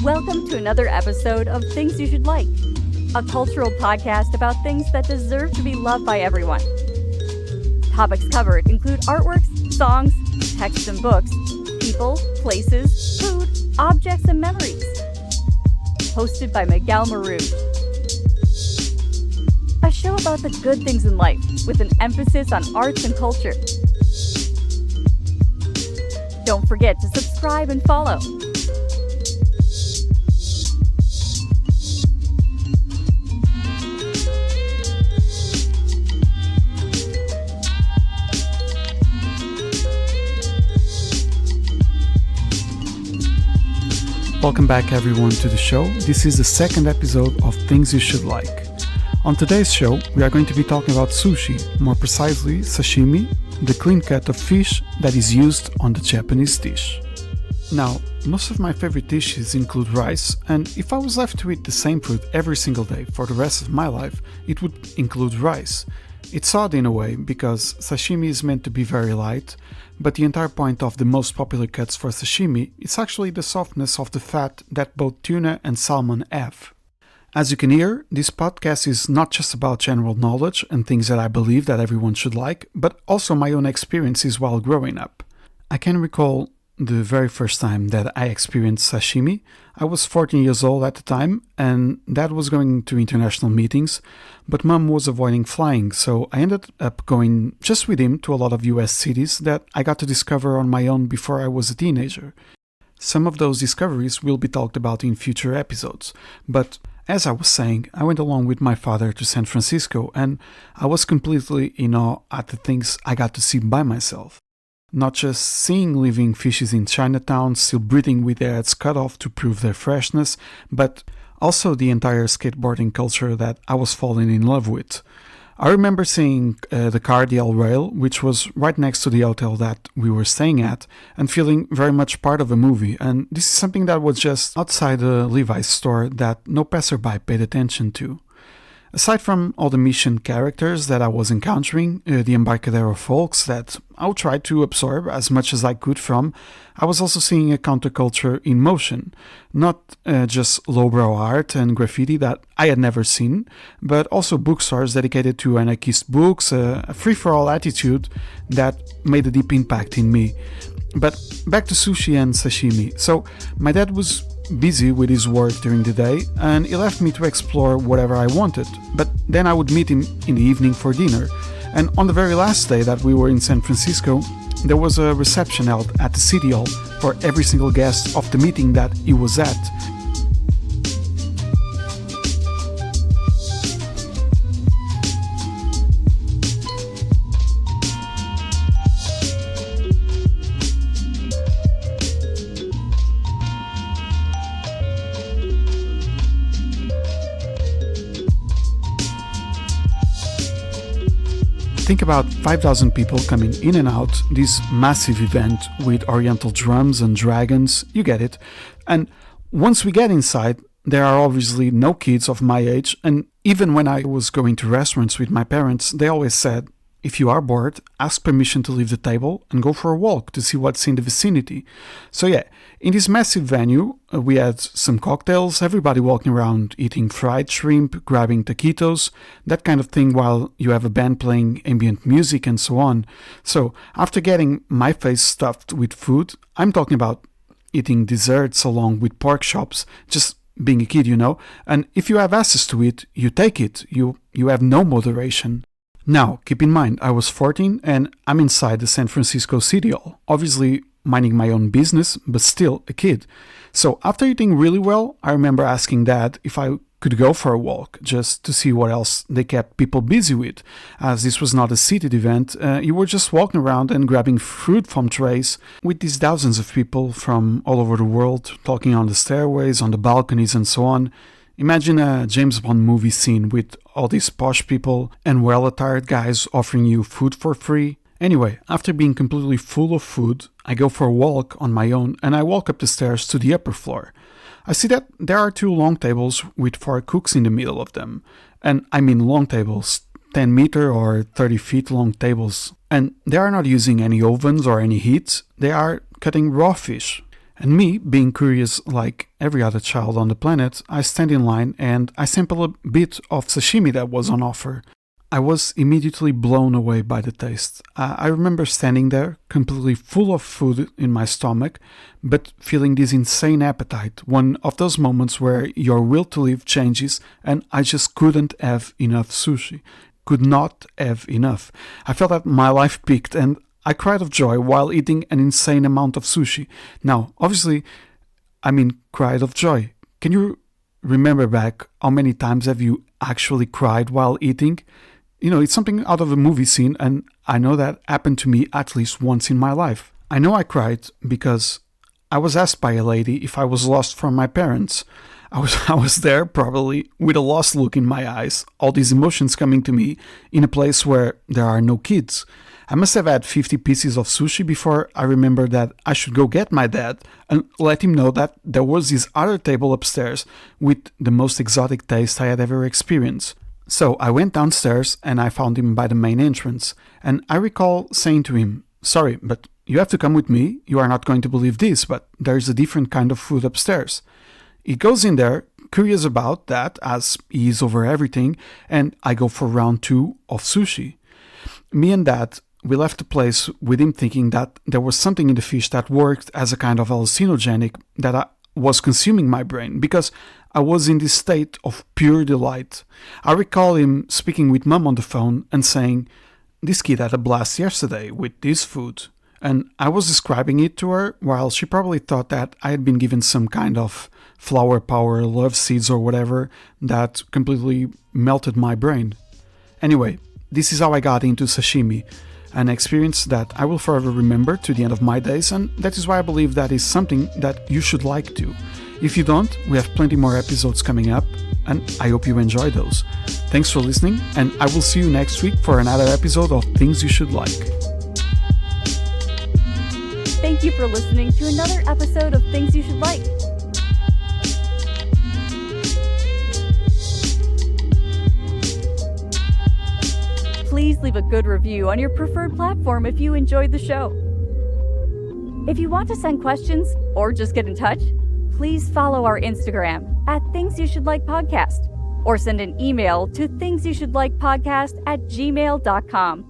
Welcome to another episode of Things You Should Like, a cultural podcast about things that deserve to be loved by everyone. Topics covered include artworks, songs, texts and books, people, places, food, objects, and memories. Hosted by Miguel Meruje. A show about the good things in life with an emphasis on arts and culture. Don't forget to subscribe and follow. Welcome back everyone to the show. This is the second episode of Things You Should Like. On today's show, we are going to be talking about sushi, more precisely sashimi, the clean cut of fish that is used on the Japanese dish. Now, most of my favorite dishes include rice, and if I was left to eat the same food every single day for the rest of my life, it would include rice. It's odd in a way because sashimi is meant to be very light, but the entire point of the most popular cuts for sashimi is actually the softness of the fat that both tuna and salmon have. As you can hear, this podcast is not just about general knowledge and things that I believe that everyone should like, but also my own experiences while growing up. I can recall the very first time that I experienced sashimi. I was 14 years old at the time, and Dad was going to international meetings, but Mom was avoiding flying, so I ended up going just with him to a lot of US cities that I got to discover on my own before I was a teenager. Some of those discoveries will be talked about in future episodes, but as I was saying, I went along with my father to San Francisco, and I was completely in awe at the things I got to see by myself. Not just seeing living fishes in Chinatown still breathing with their heads cut off to prove their freshness, but also the entire skateboarding culture that I was falling in love with. I remember seeing the Cardiel Rail, which was right next to the hotel that we were staying at, and feeling very much part of a movie, and this is something that was just outside the Levi's store that no passerby paid attention to. Aside from all the mission characters that I was encountering, the Embarcadero folks that I tried to absorb as much as I could from, I was also seeing a counterculture in motion. Not just lowbrow art and graffiti that I had never seen, but also bookstores dedicated to anarchist books, a free-for-all attitude that made a deep impact in me. But back to sushi and sashimi. So my dad was busy with his work during the day, and he left me to explore whatever I wanted, but then I would meet him in the evening for dinner. And on the very last day that we were in San Francisco, there was a reception held at the City Hall for every single guest of the meeting that he was at. Think about 5,000 people coming in and out, this massive event with oriental drums and dragons, you get it. And once we get inside, there are obviously no kids of my age, and even when I was going to restaurants with my parents, they always said, if you are bored, ask permission to leave the table and go for a walk to see what's in the vicinity. So yeah, in this massive venue, we had some cocktails, everybody walking around eating fried shrimp, grabbing taquitos, that kind of thing while you have a band playing ambient music and so on. So after getting my face stuffed with food, I'm talking about eating desserts along with pork chops, just being a kid, you know, and if you have access to it, you take it, you have no moderation. Now, keep in mind, I was 14 and I'm inside the San Francisco City Hall, obviously minding my own business, but still a kid. So after eating really well, I remember asking Dad if I could go for a walk, just to see what else they kept people busy with. As this was not a seated event, you were just walking around and grabbing fruit from trays with these thousands of people from all over the world, talking on the stairways, on the balconies and so on. Imagine a James Bond movie scene with all these posh people and well-attired guys offering you food for free. Anyway, after being completely full of food, I go for a walk on my own and I walk up the stairs to the upper floor. I see that there are 2 long tables with 4 cooks in the middle of them. And I mean long tables, 10-meter or 30-feet long tables. And they are not using any ovens or any heat, they are cutting raw fish. And me, being curious like every other child on the planet, I stand in line and I sample a bit of sashimi that was on offer. I was immediately blown away by the taste. I remember standing there, completely full of food in my stomach, but feeling this insane appetite, one of those moments where your will to live changes, and I just couldn't have enough sushi. Could not have enough. I felt that my life peaked, and I cried of joy while eating an insane amount of sushi. Now, obviously, cried of joy. Can you remember back how many times have you actually cried while eating? It's something out of a movie scene, and I know that happened to me at least once in my life. I know I cried because I was asked by a lady if I was lost from my parents. I was there probably with a lost look in my eyes, all these emotions coming to me in a place where there are no kids. I must have had 50 pieces of sushi before I remembered that I should go get my dad and let him know that there was this other table upstairs with the most exotic taste I had ever experienced. So I went downstairs and I found him by the main entrance, and I recall saying to him, "Sorry, but you have to come with me. You are not going to believe this, but there's a different kind of food upstairs." He goes in there, curious about that, as he is over everything, and I go for round 2 of sushi. Me and Dad, we left the place with him thinking that there was something in the fish that worked as a kind of hallucinogenic that I was consuming my brain, because I was in this state of pure delight. I recall him speaking with Mum on the phone and saying, "This kid had a blast yesterday with this food." And I was describing it to her while she probably thought that I had been given some kind of flower power, love seeds or whatever that completely melted my brain. Anyway, this is how I got into sashimi, an experience that I will forever remember to the end of my days, and that is why I believe that is something that you should like too. If you don't, we have plenty more episodes coming up, and I hope you enjoy those. Thanks for listening, and I will see you next week for another episode of Things You Should Like. Thank you for listening to another episode of Things You Should Like. Please leave a good review on your preferred platform if you enjoyed the show. If you want to send questions or just get in touch, please follow our Instagram at thingsyoushouldlikepodcast or send an email to thingsyoushouldlikepodcast@gmail.com.